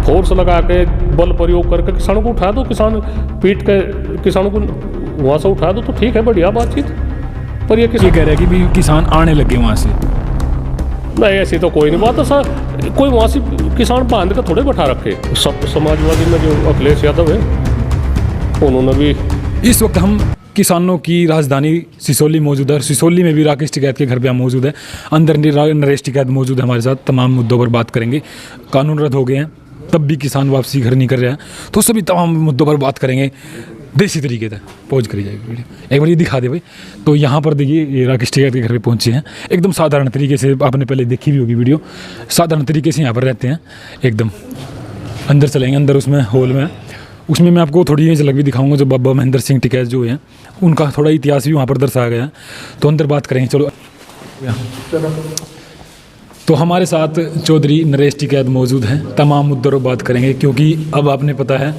Force लगा के बल प्रयोग करके किसानों को उठा दो, किसान पीट के किसानों को वहाँ से उठा दो तो ठीक है, बढ़िया बातचीत। पर ये कह रहे हैं कि भी किसान आने लगे वहाँ से। नहीं, ऐसी तो कोई नहीं बात है सर, कोई वहाँ से किसान बांध कर थोड़े बैठा रखे। सब समाजवादी में जो अखिलेश यादव है उन्होंने भी। इस वक्त हम किसानों की राजधानी सिसोली मौजूद है और सिसोली में भी राकेश टिकैत के घर पे हम मौजूद है। अंदर नरेश टिकैत मौजूद है हमारे साथ। तमाम मुद्दों पर बात करेंगे। कानून रद्द हो गए हैं तब भी किसान वापसी घर नहीं कर रहे हैं, तो सभी तमाम मुद्दों पर बात करेंगे देसी तरीके से। पहुँच करी जाएगी वीडियो, एक बार ये दिखा दे भाई। तो यहाँ पर देखिए ये राकेश टिकैत के घर पे पहुँचे हैं एकदम साधारण तरीके से। आपने पहले देखी भी होगी वीडियो, साधारण तरीके से यहाँ पर रहते हैं एकदम। अंदर चलेंगे, अंदर उसमें हॉल में, उसमें मैं आपको थोड़ी ये झलक भी दिखाऊंगा जो बाबा महेंद्र सिंह टिकैत जो हैं उनका थोड़ा इतिहास भी वहाँ पर दर्शाया गया है। तो अंदर बात करेंगे, चलो। तो हमारे साथ चौधरी नरेश टिकैत मौजूद हैं, तमाम मुद्दों पर बात करेंगे क्योंकि अब आपने पता है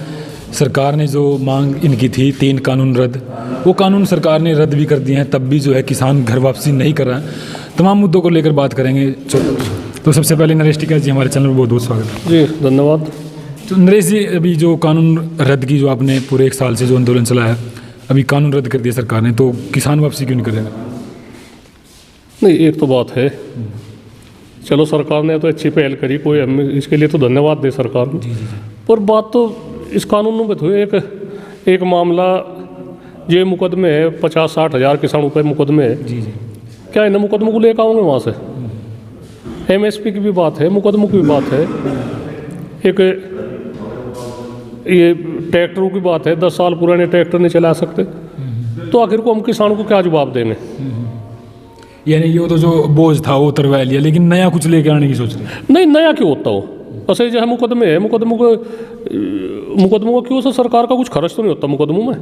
सरकार ने जो मांग इनकी थी 3 कानून रद्द, वो कानून सरकार ने रद्द भी कर दिए हैं, तब भी जो है किसान घर वापसी नहीं कर रहा है। तमाम मुद्दों को लेकर बात करेंगे। तो सबसे पहले नरेश टिकैत जी हमारे चैनल में बहुत बहुत स्वागत है। जी धन्यवाद। तो नरेश जी, अभी जो कानून रद्द की जो आपने पूरे 1 साल से जो आंदोलन चलाया है, अभी कानून रद्द कर दिया सरकार ने, तो किसान वापसी क्यों नहीं करेगा? नहीं, एक तो बात है, चलो सरकार ने तो अच्छी पहल करी, कोई हम इसके लिए तो धन्यवाद दे सरकार को। पर बात तो इस कानून में तो एक मामला ये मुकदमे है 50-60 हज़ार किसानों पे मुकदमे है। क्या इन मुकदमों को लेकर आओगे वहाँ से? MSP की भी बात है, मुकदमों की भी बात है, एक ये ट्रैक्टरों की बात है, 10 साल पुराने ट्रैक्टर नहीं चला सकते, तो आखिर को हम किसानों को क्या जवाब देंगे? यानी ये तो जो बोझ था वो उतरवा लिया, लेकिन नया कुछ लेके आने की सोच रहे? नहीं, नया क्यों होता हो? ऐसे जो है मुकदमे है, मुकदमों को क्यों से सरकार का कुछ खर्च तो नहीं होता मुकदमों में?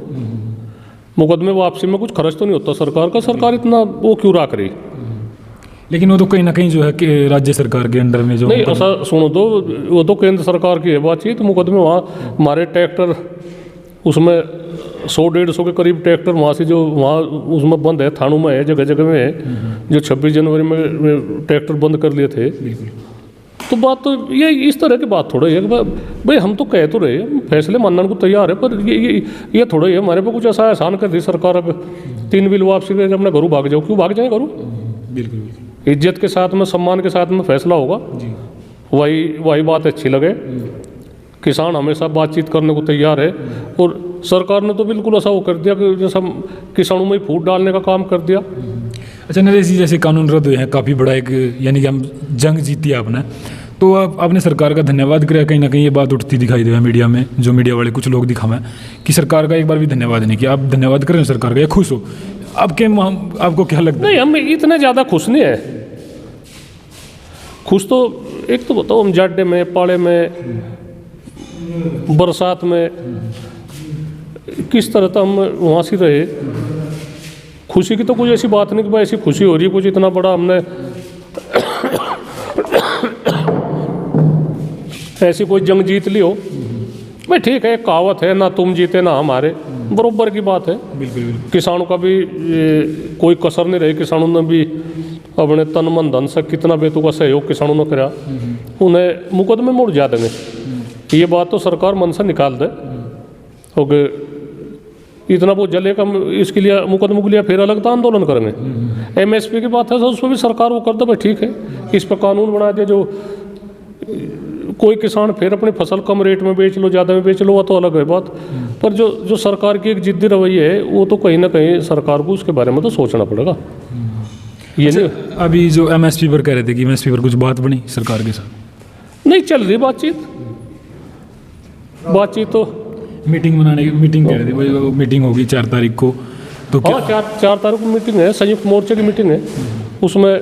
मुकदमे वापसी में कुछ खर्च तो नहीं होता सरकार का, सरकार इतना वो क्यों रख रही? लेकिन वो तो कहीं ना कहीं जो है कि राज्य सरकार के अंडर में जो नहीं, ऐसा सुनो तो वो तो केंद्र सरकार की है बातचीत। मुकदमे वहाँ हमारे ट्रैक्टर उसमें 100-150 के करीब ट्रैक्टर वहाँ से जो वहाँ उसमें बंद है, थानों में है, जगह जगह में है, जो 26 जनवरी में ट्रैक्टर बंद कर लिए थे। तो बात तो ये इस तरह की बात थोड़ा है कि भाई हम तो कह तो रहे फैसले मानने को तैयार है, पर ये थोड़ा ही है हमारे पे कुछ ऐसा एहसान कर दी सरकार। अब 3 बिल वापसी के अपने घरों भाग जाओ, क्यों भाग जाए घरों? बिल्कुल इज्जत के साथ में, सम्मान के साथ में फैसला होगा, वही बात अच्छी लगे। किसान हमेशा बातचीत करने को तैयार है, और सरकार ने तो बिल्कुल ऐसा वो कर दिया कि जैसा किसानों में फूट डालने का काम कर दिया। अच्छा नरेश जी, जैसे कानून रद्द हुए हैं, काफ़ी बड़ा एक यानी कि हम जंग जीती आपने, तो आपने सरकार का धन्यवाद किया। कहीं ना कहीं ये बात उठती दिखाई दे रहा है मीडिया में, जो मीडिया वाले कुछ लोग दिखावे कि सरकार का एक बार भी धन्यवाद नहीं किया। आप धन्यवाद करें सरकार का या खुश हो? आपको क्या लगता है? नहीं, हम इतने ज़्यादा खुश नहीं है। खुश तो एक तो बताओ, हम जाड़े में, पाले में, बरसात में किस तरह तो हम वहाँ से रहे। खुशी की तो कोई ऐसी बात नहीं कि भाई ऐसी खुशी हो रही है कुछ इतना बड़ा हमने ऐसी कोई जंग जीत ली हो। भाई ठीक है, कहावत है, ना तुम जीते ना हमारे, बरोबर की बात है। बिल्कुल। किसानों का भी कोई कसर नहीं रही, किसानों ने भी अपने तन मन धन से कितना बेतुका सहयोग किसानों ने करा, उन्हें मुकदमे मोड़ जा देंगे। ये बात तो सरकार मन से निकाल दे, ओके इतना वो जले का इसके लिए मुकदमों के लिए फिर अलग तो आंदोलन करेंगे। MSP की बात है तो उस पर भी सरकार वो कर दे, भाई ठीक है, इस पर कानून बना दे जो कोई किसान फिर अपनी फसल कम रेट में बेच लो, ज़्यादा में बेच लो, वो तो अलग है बात। पर जो सरकार की एक जिद्दी रवैया है, वो तो कहीं ना कहीं सरकार को उसके बारे में तो सोचना पड़ेगा। ये नहीं अभी जो MSP पर कह रहे थे कि MSP पर कुछ बात बनी सरकार के साथ? नहीं चल रही बातचीत तो मीटिंग कह रहे थे भाई, मीटिंग होगी 4 तारीख को। तो हाँ, 4 तारीख को मीटिंग है, संयुक्त मोर्चे की मीटिंग है। उसमें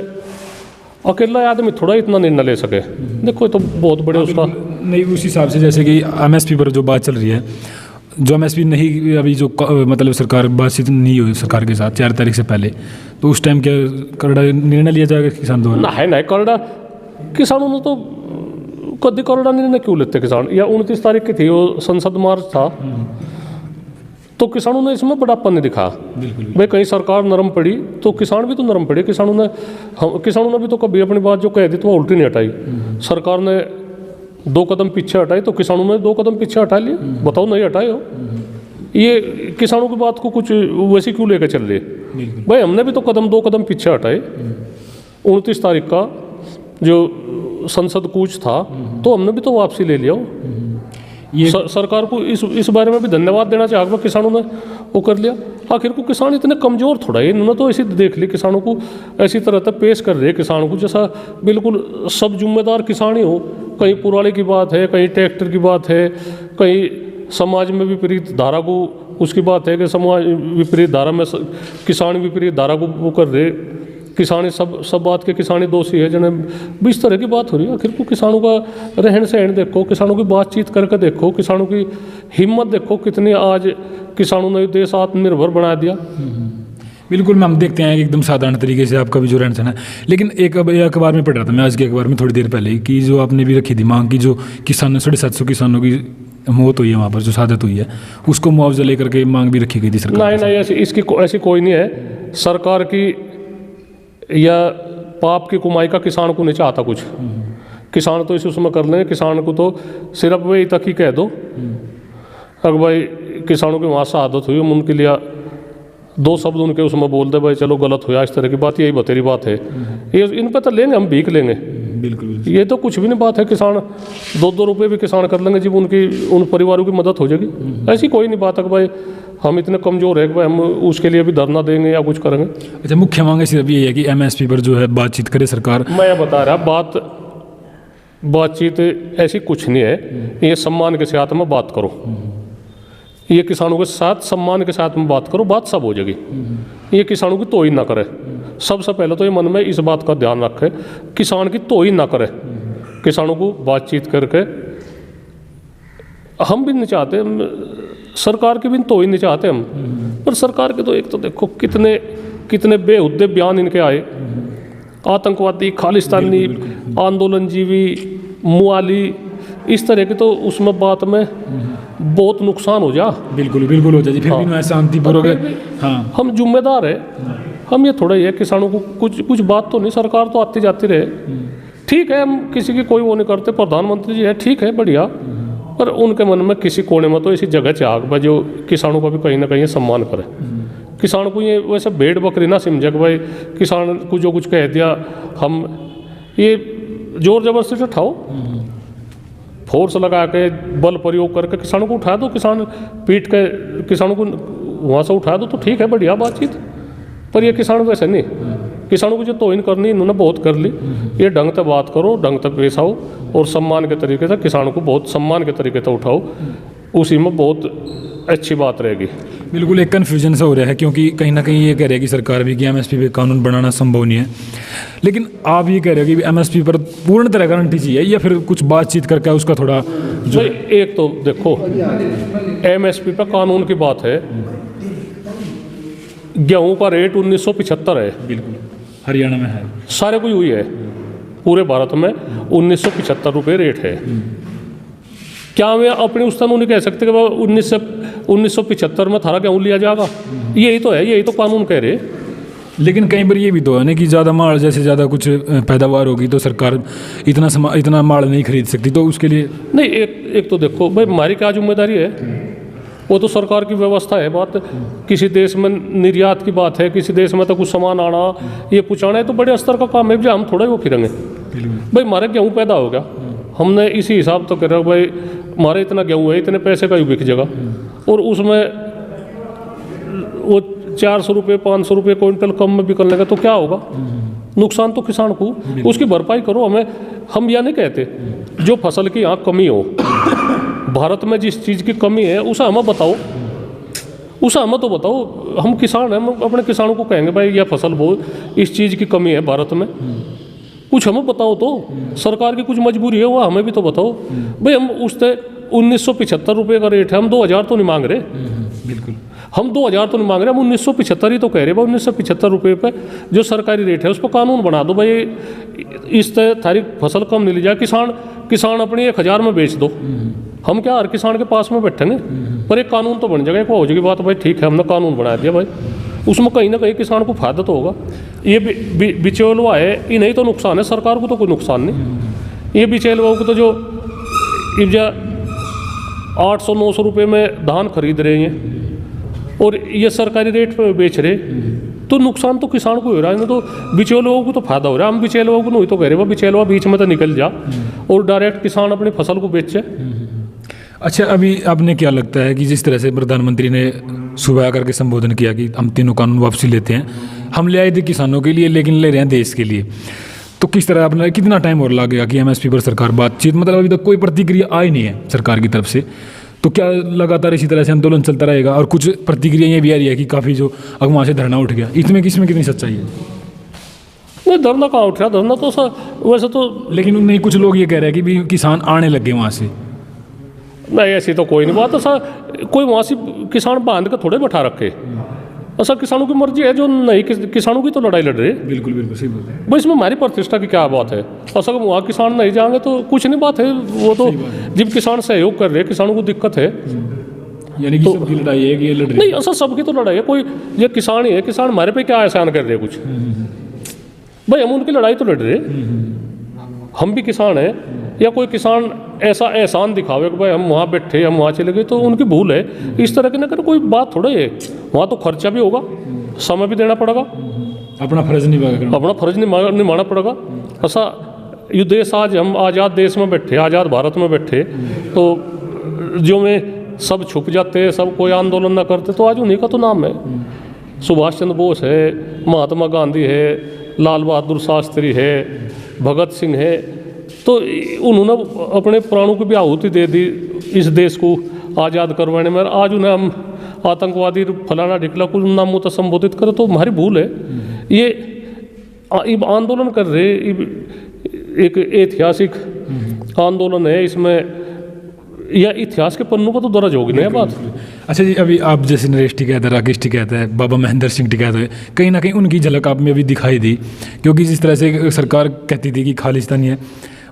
अकेला आदमी थोड़ा इतना निर्णय ले सके। देखो तो बहुत बड़े उसका नहीं, उस हिसाब से जैसे कि MSP पर जो बात चल रही है, जो MSP नहीं अभी जो मतलब सरकार बातचीत नहीं हुई सरकार के साथ 4 तारीख से पहले, तो उस टाइम क्या करड़ा निर्णय लिया जाएगा किसान द्वारा? नहीं करड़ा किसानों ने तो कभी करड़ा निर्णय क्यों लेते किसान? या 29 तारीख की थी वो संसद मार्च था, तो किसानों ने इसमें बड़ापन नहीं दिखा। भाई कहीं सरकार नरम पड़ी तो किसान भी तो नरम पड़े। किसानों ने भी तो कभी अपनी बात जो कह दी तो वो उल्टी नहीं हटाई। सरकार ने 2 कदम पीछे हटाई तो किसानों ने 2 कदम पीछे हटा लिए। बताओ नहीं हटाए हो, ये किसानों की बात को कुछ वैसी क्यों लेकर चल रहे? भाई हमने भी तो 2 कदम पीछे हटाए। 29 तारीख का जो संसद कूच था तो हमने भी तो वापसी ले लिया। ये सरकार को इस बारे में भी धन्यवाद देना चाहिए, किसानों ने वो कर लिया। आखिर को किसान इतने कमज़ोर थोड़ा है, इन्होंने तो ऐसे देख ली किसानों को ऐसी तरह तक पेश कर रहे किसानों को जैसा बिल्कुल सब जिम्मेदार किसान ही हो। कहीं पुराने की बात है, कहीं ट्रैक्टर की बात है, कहीं समाज में विपरीत धारा को उसकी बात है कि समाज विपरीत धारा में किसान विपरीत धारा को वो कर रहे। किसानी सब बात के किसानी दोषी है जिन्हें 20 तरह की बात हो रही है। आखिर को किसानों का रहन सहन देखो, किसानों की बातचीत करके देखो, किसानों की हिम्मत देखो कितनी आज किसानों ने देश आत्मनिर्भर बना दिया। बिल्कुल मैम, देखते हैं एकदम साधारण तरीके से आपका भी जो रहन सहन है। लेकिन एक अखबार में पढ़ रहा था मैं आज के अखबार में थोड़ी देर पहले कि जो आपने भी रखी थी मांग की, जो किसानों 750 किसानों की मौत हुई है वहाँ पर, जो शहादत हुई है, उसको मुआवजा लेकर के मांग भी रखी गई थी सरकार। नहीं ऐसी कोई नहीं है। सरकार की या पाप की कमाई का किसान को नहीं चाहता कुछ। किसान तो इसे उसमें कर लें, किसान को तो सिर्फ वही तक ही कह दो अगर भाई किसानों की वहाँ शहादत हुई, हम उनके लिए 2 शब्द उनके उसमें बोल दे भाई चलो गलत हुआ, इस तरह की बात, यही बतेरी बात है। ये इन पर तो लेंगे हम, भीख लेंगे। बिल्कुल, ये तो कुछ भी नहीं बात है। किसान 2-2 रुपये भी किसान कर लेंगे जब उन परिवारों की मदद हो जाएगी। ऐसी कोई नहीं बात है कि भाई हम इतने कमज़ोर है कि भाई हम उसके लिए भी धरना देंगे या कुछ करेंगे। अच्छा, मुख्य मांग सिर्फ ये है कि MSP पर जो है बातचीत करे सरकार। मैं बता रहा बातचीत ऐसी कुछ नहीं है। ये सम्मान के साथ में बात करो, ये किसानों के साथ सम्मान के साथ में बात करो, बात सब हो जाएगी। ये किसानों की तोहिन ना करे। सबसे पहले तो ये मन में इस बात का ध्यान रखे, किसान की तोहिन ना करे। किसानों को बातचीत करके हम भी नहीं चाहते, सरकार की भी तोहिन नहीं चाहते हम, पर सरकार के तो एक तो देखो कितने बेहुद्दे बयान इनके आए। आतंकवादी, खालिस्तानी, आंदोलनजीवी, मुआली, इस तरह की तो उसमें बात में बहुत नुकसान हो जा। बिल्कुल हो जाए, फिर भी मैं शांतिपूर्वक। हाँ, हम जिम्मेदार है। हम ये थोड़ा ही है किसानों को कुछ बात तो नहीं, सरकार तो आती जाती रहे, ठीक है, हम किसी की कोई वो नहीं करते। प्रधानमंत्री जी है, ठीक है, बढ़िया, पर उनके मन में किसी कोने में तो ऐसी जगह चाह जो किसानों का भी कहीं ना कहीं सम्मान करे। किसान को ये वैसे भेड़ बकरी ना समझे कि भाई किसान को जो कुछ कह दिया हम ये जोर जबरदस्ती से उठाओ, फोर्स लगा के बल प्रयोग करके किसानों को उठा दो, किसान पीट के किसानों को वहाँ से उठा दो तो ठीक है, बढ़िया बातचीत। पर ये किसान वैसे नहीं, किसानों को जो तोहिन करनी इन्होंने बहुत कर ली। ये ढंग से बात करो, ढंग से पेश आओ और सम्मान के तरीके से किसानों को बहुत सम्मान के तरीके से उठाओ, उसी में बहुत अच्छी बात रहेगी। बिल्कुल, एक कन्फ्यूजन सा हो रहा है क्योंकि कहीं ना कहीं ये कह रहे हैं कि सरकार भी कि MSP पे कानून बनाना संभव नहीं है, लेकिन आप ये कह रहे हो कि MSP पर पूर्ण तरह गारंटी चाहिए या फिर कुछ बातचीत करके उसका थोड़ा जो। एक तो देखो MSP पे कानून की बात है, गेहूं का रेट 1975 है। बिल्कुल, हरियाणा में है, सारे कोई हुई है, पूरे भारत में 1975 रुपये रेट है। क्या मैं अपने उस तरह नहीं कह सकते कि 1975 में थारा गेहूँ लिया जाएगा? यही तो है, यही तो कानून कह रहे। लेकिन कहीं पर ये भी तो है ना कि ज़्यादा माल, जैसे ज़्यादा कुछ पैदावार होगी तो सरकार इतना माल नहीं खरीद सकती, तो उसके लिए नहीं। एक तो देखो भाई, हमारी क्या जिम्मेदारी है, वो तो सरकार की व्यवस्था है। बात किसी देश में निर्यात की बात है, किसी देश में तो कुछ सामान आना, ये पहुँचाना है तो बड़े स्तर का काम है। जो हम थोड़ा ही वो फिरेंगे भाई, हमारे गेहूँ पैदा हो गया, हमने इसी हिसाब तो कर रहे हो भाई हमारे इतना गेहूँ है, इतने पैसे का ही बिक जाएगा, और उसमें वो 400 रुपये 500 रुपये क्विंटल कम में बिकने लगा तो क्या होगा? नुकसान तो किसान को, उसकी भरपाई करो। हम यह नहीं कहते जो फसल की यहाँ कमी हो, भारत में जिस चीज़ की कमी है उसे हमें बताओ, उसे हमें तो बताओ। हम किसान हैं, हम अपने किसानों को कहेंगे भाई यह फसल बहुत इस चीज़ की कमी है भारत में, कुछ हमें बताओ। तो सरकार की कुछ मजबूरी है वो हमें भी तो बताओ भाई। हम उससे 1975 रुपये का रेट है, हम 2000 तो नहीं मांग रहे। बिल्कुल, हम 2000 तो नहीं मांग रहे, हम 1975 ही तो कह रहे भाई। 1975 रुपये पे जो सरकारी रेट है उस पर कानून बना दो भाई, इस थारी फसल कम नहीं ली जाए। किसान अपनी 1000 में बेच दो, हम क्या हर किसान के पास में बैठेंगे? पर एक कानून तो बन जाएगा, एक हो जाएगी बात भाई, ठीक है हमने कानून बना दिया भाई, उसमें कहीं ना कहीं किसान को फायदा तो होगा। ये बिचौलवा है, ये नहीं तो नुकसान है, सरकार को तो कोई नुकसान नहीं। ये बिचौलवाओं को तो जो इब्जा 800-900 रुपये में धान खरीद रहे हैं और ये सरकारी रेट पे बेच रहे, तो नुकसान तो किसान को हो रहा है ना, तो बिचौलियों लोगों को तो फायदा हो रहा है। हम बिचौलियों को नहीं तो कह रहे, बिचौलिया बीच में तो निकल जा और डायरेक्ट किसान अपनी फसल को बेचे। अच्छा, अभी आपने क्या लगता है कि जिस तरह से प्रधानमंत्री ने सुबह आकर के संबोधन किया कि हम तीनों कानून वापसी लेते हैं, हम ले आए थे किसानों के लिए लेकिन ले रहे हैं देश के लिए, तो किस तरह आपने कितना टाइम और लगेगा कि एमएसपी पर सरकार बातचीत, मतलब अभी तक कोई प्रतिक्रिया आई नहीं है सरकार की तरफ से, तो क्या लगातार इसी तरह से आंदोलन चलता रहेगा? और कुछ प्रतिक्रिया ये भी आ रही है कि काफ़ी जो अगवा से धरना उठ गया, इसमें कितनी सच्चाई है? नहीं, धरना कहाँ उठ रहा, धरना तो वैसे तो, लेकिन नहीं, कुछ लोग ये कह रहे हैं कि भी किसान आने लगे वहाँ से। नहीं, ऐसी तो कोई नहीं बात। ऐसा कोई वहाँ से किसान बांध के थोड़े बैठा रखे, ऐसा किसानों की मर्जी है, जो नहीं किसानों की तो लड़ाई लड़ रहे। बिल्कुल बिल्कुल सही बात है। भाई इसमें हमारी प्रतिष्ठा की क्या बात है? ऐसा वहाँ किसान नहीं जाएंगे तो कुछ नहीं बात है, वो तो जब किसान सहयोग कर रहे, किसानों को दिक्कत है, यानी कि सबकी लड़ाई है कि ये लड़ रहे? नहीं, ऐसा सबकी तो लड़ाई है, कोई ये किसान ही है, किसान हमारे पे क्या एहसान कर रहे कुछ? भाई हम उनकी लड़ाई तो लड़ रहे, हम भी किसान हैं। या कोई किसान ऐसा एहसान दिखावे कि भाई हम वहाँ बैठे, हम वहाँ चले गए, तो उनकी भूल है। इस तरह की ना कर कोई बात थोड़ा है, वहाँ तो खर्चा भी होगा, समय भी देना पड़ेगा, अपना फर्ज निभाना पड़ेगा। ऐसा ये देश, आज हम आज़ाद देश में बैठे, आज़ाद भारत में बैठे, तो जो में सब छुप जाते, सब कोई आंदोलन ना करते, तो आज उन्हीं का तो नाम है। सुभाष चंद्र बोस है, महात्मा गांधी है, लाल बहादुर शास्त्री है, भगत सिंह है, तो उन्होंने अपने प्राणों की भी आहुति दे दी इस देश को आज़ाद करवाने में। आज उन्हें हम आतंकवादी फलाना ढिकला कुछ नामों तक संबोधित करें तो हमारी भूल है। ये आंदोलन कर रहे, एक ऐतिहासिक आंदोलन है, इसमें या इतिहास के पन्नों पर तो दर्ज होगी ना बात। अच्छा जी, अभी आप जैसे नरेश टिकैत है, राकेश टिकैत है, बाबा महेंद्र सिंह टिकैत है, कहीं ना कहीं उनकी झलक आप में अभी दिखाई दी, क्योंकि जिस तरह से सरकार कहती थी कि खालिस्तानी है,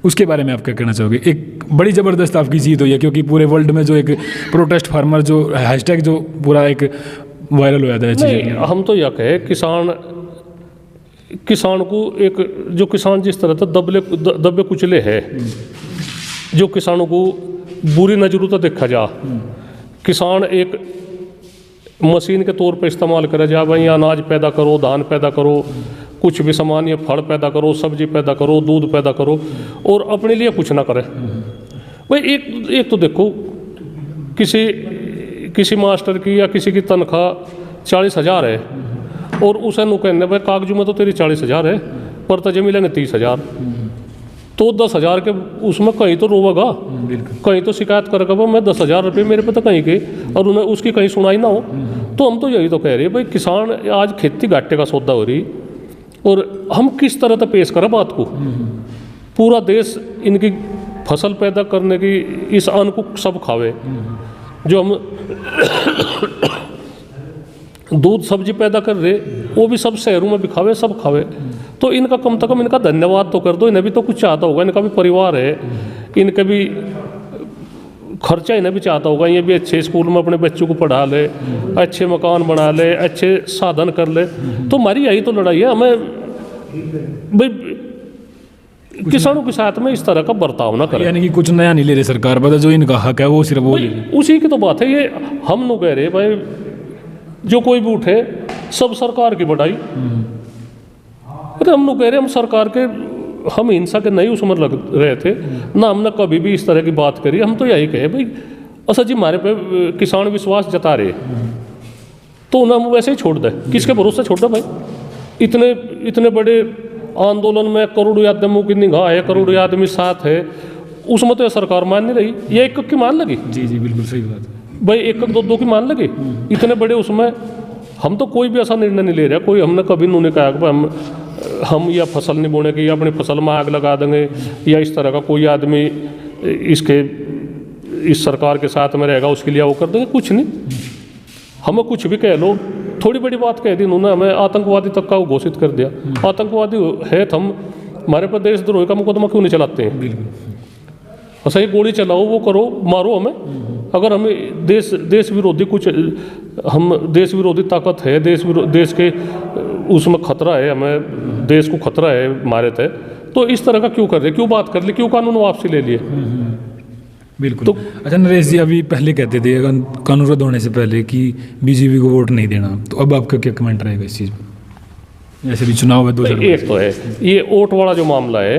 उसके बारे में आप क्या कहना चाहोगे? एक बड़ी ज़बरदस्त आपकी जीत हुई है, क्योंकि पूरे वर्ल्ड में जो एक प्रोटेस्ट फार्मर जो हैशटैग जो पूरा एक वायरल हो जाता है चीज़ें। हम तो यह कहे किसान को एक, जो किसान जिस तरह से दबे कुचले है, जो किसानों को बुरी नज़रों से देखा जा, किसान एक मशीन के तौर पे इस्तेमाल करे जा, भाई अनाज पैदा करो, धान पैदा करो, कुछ भी सामान, ये फल पैदा करो, सब्जी पैदा करो, दूध पैदा करो, और अपने लिए कुछ ना करे। भाई एक तो देखो, किसी मास्टर की या किसी की तनख्वाह 40,000 है, और उसे नु कहने भाई कागजों में तो तेरी 40,000 है, पर तजे मिलेंगे 30,000, तो 10,000 के उसमें कहीं तो रोवेगा, कहीं तो शिकायत करेगा, भाई मैं 10,000 रुपये मेरे पे तो कहीं के, और उन्हें उसकी कहीं सुनाई ना हो। तो हम तो यही तो कह रहे हैं भाई, किसान आज खेती घाटे का सौदा हो रही, और हम किस तरह से पेश करें बात को? पूरा देश इनकी फसल पैदा करने की इस अन्न को सब खावे, जो हम दूध सब्जी पैदा कर रहे वो भी सब शहरों में भी खावे, सब खावे। तो इनका कम से कम इनका धन्यवाद तो कर दो, इन्हें भी तो कुछ चाहता होगा, इनका भी परिवार है, इनके भी खर्चा इन्हें भी चाहता होगा, ये भी अच्छे स्कूल में अपने बच्चों को पढ़ा ले, अच्छे मकान बना ले, अच्छे साधन कर ले। तो हमारी यही तो लड़ाई है, हमें भाई किसानों के साथ में इस तरह का बर्ताव ना करें। यानी कि कुछ नया नहीं ले रही सरकार, बता जो इनका हक है वो सिर्फ वो ले रही। उसी की तो बात है, ये हम लोग कह रहे भाई जो कोई भी उठे सब सरकार की बढ़ाई। अरे हम लोग कह रहे हम सरकार के, हम हिंसा के नहीं उसमें लग रहे थे ना, हमने कभी भी इस तरह की बात करी। हम तो यही कहे भाई अच्छा जी हमारे पे किसान विश्वास जता रहे, तो उन्हें हम वैसे ही छोड़ दें, किसके भरोसे छोड़ दें भाई? इतने बड़े आंदोलन में करोड़ों आदमियों की निगाह है, करोड़ों आदमी साथ है, उसमें तो सरकार मान नहीं रही, ये एक की मान लगी। जी जी बिल्कुल सही बात है भाई, एक दो की मान लगी इतने बड़े उसमें। हम तो कोई भी ऐसा निर्णय नहीं ले रहे, कोई हमने कभी उन्होंने कहा कि हम या फसल नहीं बोने की, या अपनी फसल में आग लगा देंगे, या इस तरह का कोई आदमी इस सरकार के साथ में रहेगा उसके लिए वो कर देंगे, कुछ नहीं। हमें कुछ भी कह लो, थोड़ी बड़ी बात कह दी उन्होंने, हमें आतंकवादी तक का वो घोषित कर दिया। आतंकवादी है तो हम हमारे पर देशद्रोह का मुकदमा क्यों नहीं चलाते हैं? अच्छा, ये गोली चलाओ, वो करो, मारो हमें। अगर हमें देश विरोधी कुछ, हम देश विरोधी ताकत है, देश के उसमें खतरा है, हमें देश को खतरा है हमारे थे, तो इस तरह का क्यों कर रहे, क्यों बात कर ली, क्यों कानून वापसी ले लिए? बिल्कुल। तो अच्छा नरेश जी, अभी पहले कहते थे कानून रद्द होने से पहले कि बीजेपी को वोट नहीं देना, तो अब आपका क्या कमेंट रहेगा इस चीज़ पर? ऐसे भी चुनाव है 2022। एक तो है ये वोट वाला जो मामला है,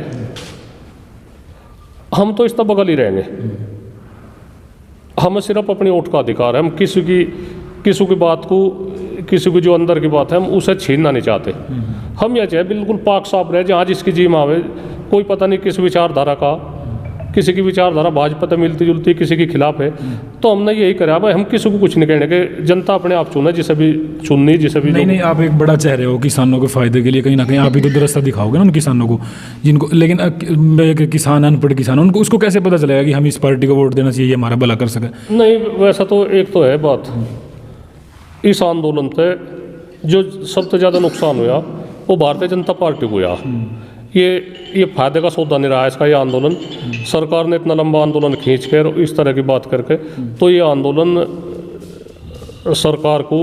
हम तो इसका बगल ही रहेंगे। हमें सिर्फ अपनी वोट का अधिकार है। हम किसी की बात को, किसी की जो अंदर की बात है, हम उसे छीनना नहीं चाहते। हम यह चाहे बिल्कुल पाक साफ रहे, जहाँ जिसकी जी आवे। कोई पता नहीं किस विचारधारा का, किसी की विचारधारा भाजपा तो मिलती जुलती, किसी के खिलाफ है, तो हमने यही करा भाई, हम किसी को कुछ नहीं कहने के। जनता अपने आप चुने, जिसे भी चुननी, जिसे भी। नहीं, आप एक बड़ा चेहरे हो किसानों के फायदे के लिए, कहीं ना कहीं आप ही तो रास्ता दिखाओगे ना उन किसानों को, जिनको, लेकिन एक किसान, अनपढ़ किसान, उनको उसको कैसे पता चलेगा कि हम इस पार्टी को वोट देना चाहिए, हमारा भला कर सके? नहीं, वैसा तो एक तो है बात, इस आंदोलन से जो सबसे ज़्यादा नुकसान हुआ वो भारतीय जनता पार्टी को हुआ। ये फायदे का सौदा नहीं रहा है इसका, ये आंदोलन। सरकार ने इतना लंबा आंदोलन खींच कर इस तरह की बात करके, तो ये आंदोलन सरकार को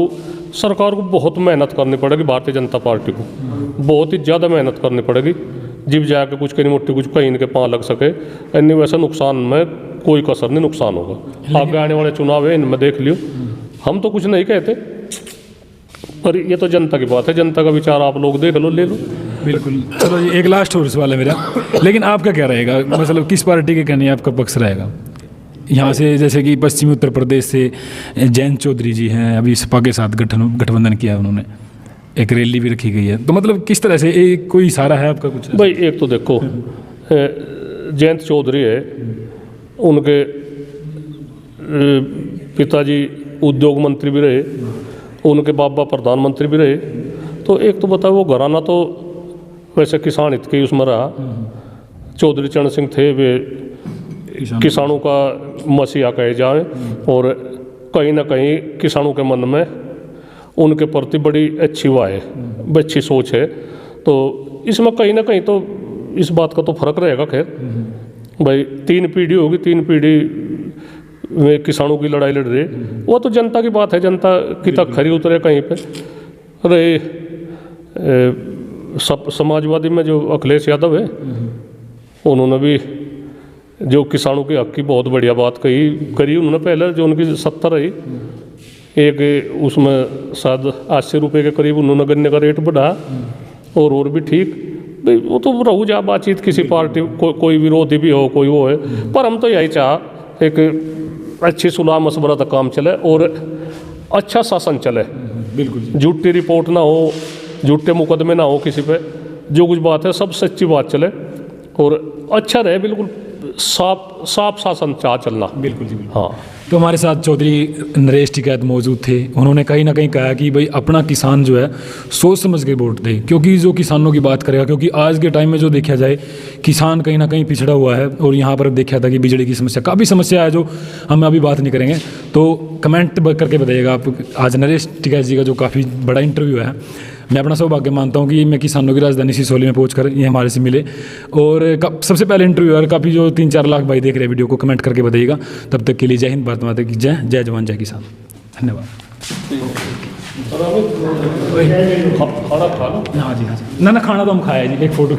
बहुत मेहनत करनी पड़ेगी। भारतीय जनता पार्टी को बहुत ही ज़्यादा मेहनत करनी पड़ेगी, जिब जाके कुछ कहीं मोटी कुछ कहीं इनके पाँव लग सके। अन्य वैसे नुकसान में कोई कसर नहीं, नुकसान होगा। आगे आने वाले चुनाव है, इनमें देख लियो। हम तो कुछ नहीं कहते, पर ये तो जनता की बात है। जनता का विचार आप लोग देख लो, ले लो। बिल्कुल। चलो ये एक लास्ट और सवाल है मेरा, लेकिन आपका क्या रहेगा, मतलब किस पार्टी के कहने आपका पक्ष रहेगा यहाँ से? जैसे कि पश्चिमी उत्तर प्रदेश से जयंत चौधरी जी हैं, अभी सपा के साथ गठबंधन किया है उन्होंने, एक रैली भी रखी गई है, तो मतलब किस तरह से एक कोई इशारा है आपका कुछ? भाई एक तो देखो, जयंत चौधरी है, उनके पिताजी उद्योग मंत्री भी रहे, उनके बाबा प्रधानमंत्री भी रहे। तो एक तो बताओ, वो घराना तो वैसे किसान हित के उसमें रहा। चौधरी चरण सिंह थे, वे किसानों का मसीहा कहे जाए, और कहीं ना कहीं किसानों के मन में उनके प्रति बड़ी अच्छी वाह है, अच्छी सोच है। तो इसमें कहीं ना कहीं तो इस बात का तो फर्क रहेगा। खैर भाई, 3 पीढ़ी होगी, 3 पीढ़ी में किसानों की लड़ाई लड़ रही, वो तो जनता की बात है। जनता की तक खरी उतरे कहीं पे। अरे समाजवादी में जो अखिलेश यादव है, उन्होंने भी जो किसानों के हक की बहुत बढ़िया बात करी उन्होंने। पहले जो उनकी 70 रही, एक उसमें शायद 80 रुपये के करीब उन्होंने गन्ने का रेट बढ़ाया, और भी ठीक। भाई वो तो रहू जा बातचीत, किसी पार्टी कोई विरोधी भी हो, कोई वो है, पर हम तो यही चाह एक अच्छी सुलह मशवरा तक काम चले और अच्छा शासन चले। बिल्कुल। झूठी रिपोर्ट ना हो, झूठे मुकदमे ना हो किसी पे, जो कुछ बात है सब सच्ची बात चले और अच्छा रहे। बिल्कुल साफ शासन चाह चलना। बिल्कुल जी। हाँ, तो हमारे साथ चौधरी नरेश टिकैत मौजूद थे। उन्होंने कहीं ना कहीं कहा कि भाई अपना किसान जो है सोच समझ के वोट दे, क्योंकि जो किसानों की बात करेगा, क्योंकि आज के टाइम में जो देखा जाए किसान कहीं ना कहीं पिछड़ा हुआ है। और यहाँ पर देखा था कि बिजली की समस्या, काफ़ी समस्या है, जो हम अभी बात नहीं करेंगे। तो कमेंट करके बताइएगा आप। आज नरेश टिकैत जी का जो काफ़ी बड़ा इंटरव्यू है, मैं अपना सौभाग्य मानता हूँ कि मैं किसानों की राजधानी सिसोली में पहुंचकर ये हमारे से मिले। और सबसे पहले इंटरव्यू है, काफ़ी जो 3-4 लाख भाई देख रहे हैं वीडियो को, कमेंट करके बताइएगा। तब तक के लिए जय हिंद, भारत माता की जय, जय जवान जय किसान। धन्यवाद। खाना खा लो। हाँ जी, हाँ जी। ना खाना तो हम खाया जी, एक फ़ोटो